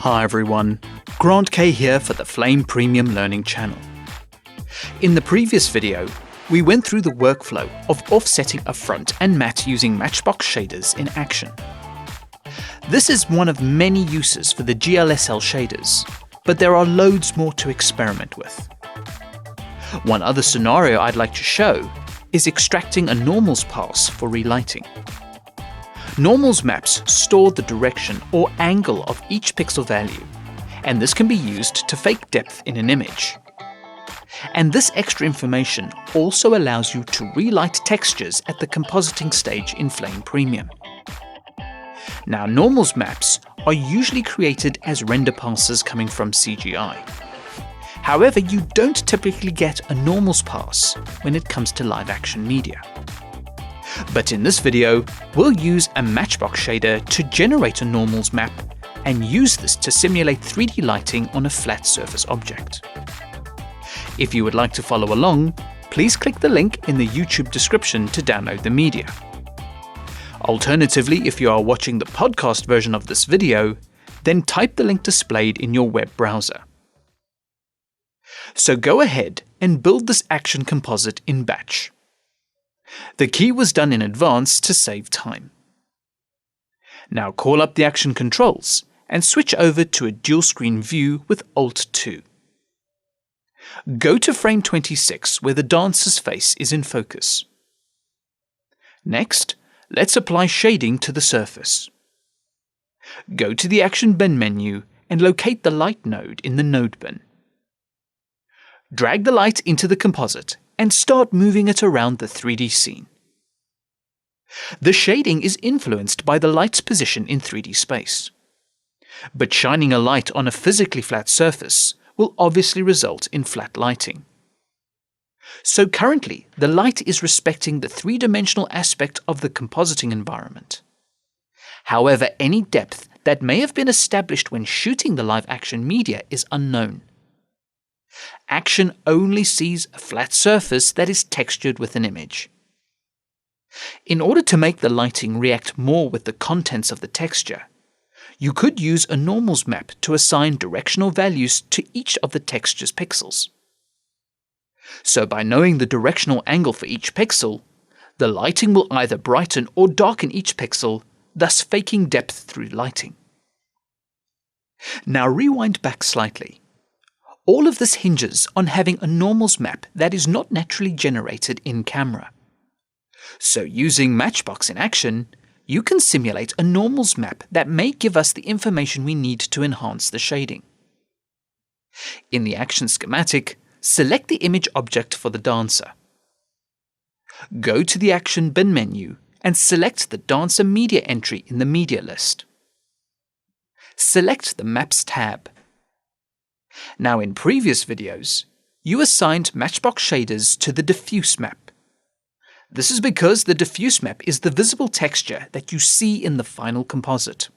Hi everyone, Grant K here for the Flame Premium Learning channel. In the previous video, we went through the workflow of offsetting a front and matte using Matchbox shaders in Action. This is one of many uses for the GLSL shaders, but there are loads more to experiment with. One other scenario I'd like to show is extracting a normals pass for relighting. Normals maps store the direction or angle of each pixel value, and this can be used to fake depth in an image. And this extra information also allows you to relight textures at the compositing stage in Flame Premium. Now, normals maps are usually created as render passes coming from CGI. However, you don't typically get a normals pass when it comes to live action media. But in this video, we'll use a Matchbox shader to generate a normals map and use this to simulate 3D lighting on a flat surface object. If you would like to follow along, please click the link in the YouTube description to download the media. Alternatively, if you are watching the podcast version of this video, then type the link displayed in your web browser. So go ahead and build this action composite in batch. The key was done in advance to save time. Now call up the action controls and switch over to a dual screen view with Alt-2. Go to frame 26 where the dancer's face is in focus. Next, let's apply shading to the surface. Go to the Action Bin menu and locate the light node in the node bin. Drag the light into the composite and start moving it around the 3D scene. The shading is influenced by the light's position in 3D space. But shining a light on a physically flat surface will obviously result in flat lighting. So currently, the light is respecting the three-dimensional aspect of the compositing environment. However, any depth that may have been established when shooting the live action media is unknown. Action only sees a flat surface that is textured with an image. In order to make the lighting react more with the contents of the texture, you could use a normals map to assign directional values to each of the texture's pixels. So by knowing the directional angle for each pixel, the lighting will either brighten or darken each pixel, thus faking depth through lighting. Now rewind back slightly. All of this hinges on having a normals map that is not naturally generated in camera. So using Matchbox in Action, you can simulate a normals map that may give us the information we need to enhance the shading. In the Action schematic, select the image object for the dancer. Go to the Action Bin menu and select the dancer media entry in the media list. Select the Maps tab. Now in previous videos, you assigned Matchbox shaders to the diffuse map. This is because the diffuse map is the visible texture that you see in the final composite.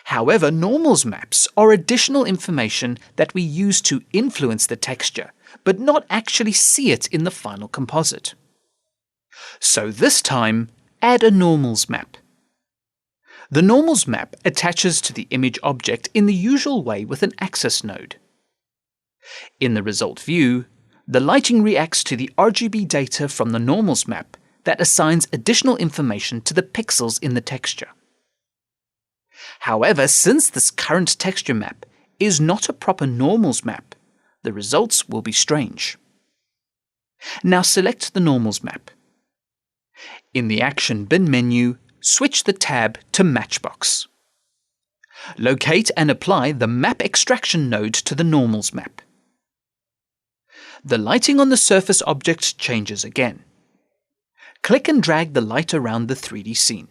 However, normals maps are additional information that we use to influence the texture, but not actually see it in the final composite. So this time, add a normals map. The normals map attaches to the image object in the usual way with an axis node. In the result view, the lighting reacts to the RGB data from the normals map that assigns additional information to the pixels in the texture. However, since this current texture map is not a proper normals map, the results will be strange. Now select the normals map. In the Action Bin menu, switch the tab to Matchbox. Locate and apply the Map Extraction node to the normals map. The lighting on the surface object changes again. Click and drag the light around the 3D scene.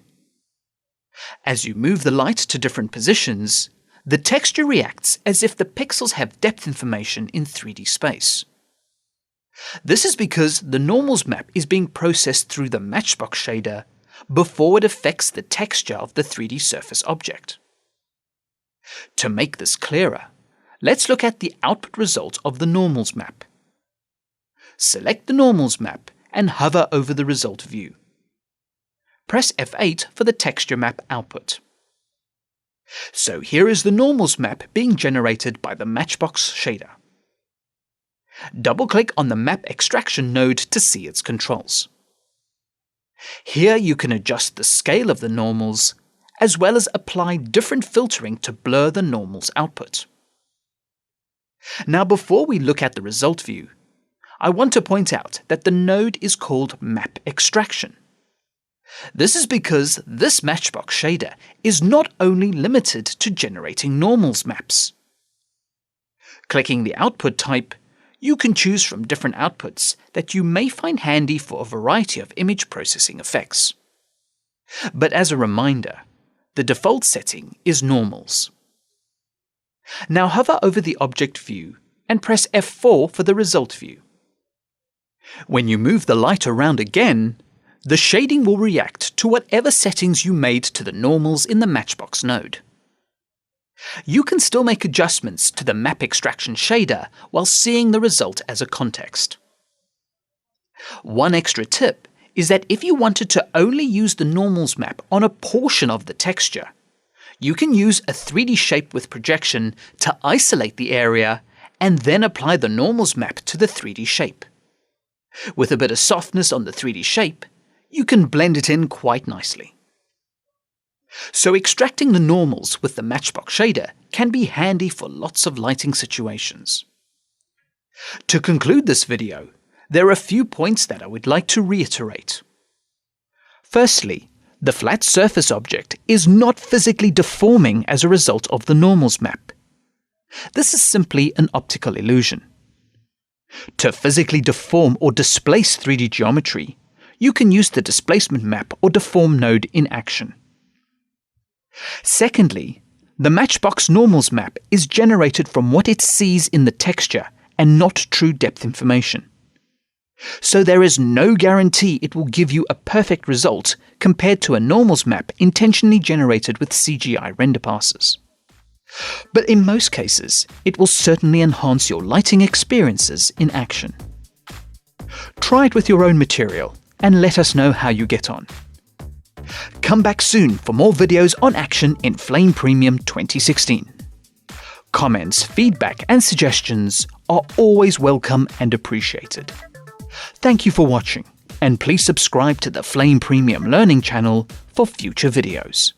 As you move the light to different positions, the texture reacts as if the pixels have depth information in 3D space. This is because the normals map is being processed through the Matchbox shader before it affects the texture of the 3D surface object. To make this clearer, let's look at the output result of the normals map. Select the normals map and hover over the result view. Press F8 for the texture map output. So here is the normals map being generated by the Matchbox shader. Double-click on the Map Extraction node to see its controls. Here you can adjust the scale of the normals, as well as apply different filtering to blur the normals output. Now before we look at the result view, I want to point out that the node is called Map Extraction. This is because this Matchbox shader is not only limited to generating normals maps. Clicking the output type, you can choose from different outputs that you may find handy for a variety of image processing effects. But as a reminder, the default setting is normals. Now hover over the object view and press F4 for the result view. When you move the light around again, the shading will react to whatever settings you made to the normals in the Matchbox node. You can still make adjustments to the Map Extraction shader while seeing the result as a context. One extra tip is that if you wanted to only use the normals map on a portion of the texture, you can use a 3D shape with projection to isolate the area and then apply the normals map to the 3D shape. With a bit of softness on the 3D shape, you can blend it in quite nicely. So extracting the normals with the Matchbox shader can be handy for lots of lighting situations. To conclude this video, there are a few points that I would like to reiterate. Firstly, the flat surface object is not physically deforming as a result of the normals map. This is simply an optical illusion. To physically deform or displace 3D geometry, you can use the displacement map or deform node in action. Secondly, the Matchbox normals map is generated from what it sees in the texture and not true depth information. So there is no guarantee it will give you a perfect result compared to a normals map intentionally generated with CGI render passes. But in most cases, it will certainly enhance your lighting experiences in action. Try it with your own material and let us know how you get on. Come back soon for more videos on action in Flame Premium 2016. Comments, feedback and suggestions are always welcome and appreciated. Thank you for watching, and please subscribe to the Flame Premium Learning channel for future videos.